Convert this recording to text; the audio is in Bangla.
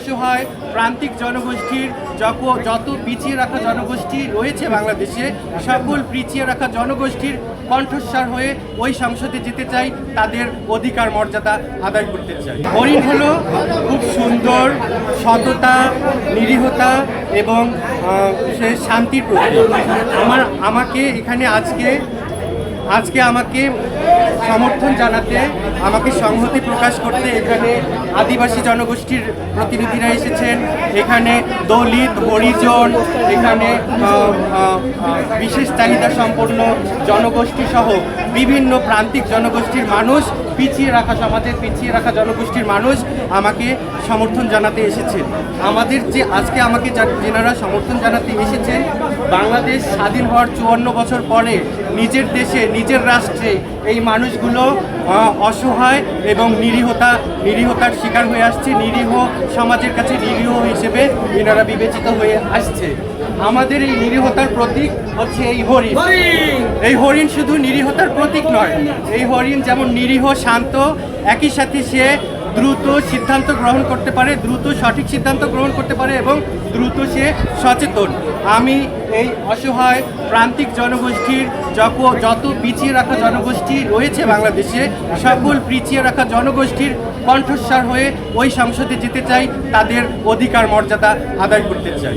অসহায় প্রান্তিক জনগোষ্ঠীর যত পিছিয়ে রাখা জনগোষ্ঠী রয়েছে বাংলাদেশে, সকল পিছিয়ে রাখা জনগোষ্ঠীর কণ্ঠস্বর হয়ে ওই সংসদে যেতে চাই, তাদের অধিকার মর্যাদা আদায় করতে চাই। হরিণ হলো খুব সুন্দর, সততা, নিরীহতা এবং সে শান্তির প্রতীক। আমাকে এখানে আজকে আমাকে সমর্থন জানাতে, আমাকে সংহতি প্রকাশ করতে এখানে আদিবাসী জনগোষ্ঠীর প্রতিনিধিরা এসেছেন, এখানে দলিত, হরিজন, এখানে বিশেষ চাহিদা সম্পন্ন জনগোষ্ঠী সহ বিভিন্ন প্রান্তিক জনগোষ্ঠীর মানুষ, পিছিয়ে রাখা সমাজের পিছিয়ে রাখা জনগোষ্ঠীর মানুষ আমাকে সমর্থন জানাতে এসেছেন। আমাদের যে আজকে আমাকে যেনারা সমর্থন জানাতে এসেছেন, বাংলাদেশ স্বাধীন হওয়ার 54 বছর পরে নিজের দেশে, নিজের রাষ্ট্রে এই মানুষগুলো অসহায় এবং নিরীহতার শিকার হয়ে আসছে। নিরীহ সমাজের কাছে নিরীহ হিসেবে এনারা বিবেচিত হয়ে আসছে। আমাদের এই নিরীহতার প্রতীক হচ্ছে এই হরিণ। এই হরিণ শুধু নিরীহতার প্রতীক নয়, এই হরিণ যেমন নিরীহ, শান্ত, একই সাথে সে দ্রুত সিদ্ধান্ত গ্রহণ করতে পারে, দ্রুত সঠিক সিদ্ধান্ত গ্রহণ করতে পারে এবং দ্রুত সে সচেতন। আমি এই অসহায় প্রান্তিক জনগোষ্ঠীর যত পিছিয়ে রাখা জনগোষ্ঠী রয়েছে বাংলাদেশে, সকল পিছিয়ে রাখা জনগোষ্ঠীর কণ্ঠস্বর হয়ে ওই সংসদে যেতে চাই, তাদের অধিকার মর্যাদা আদায় করতে চাই।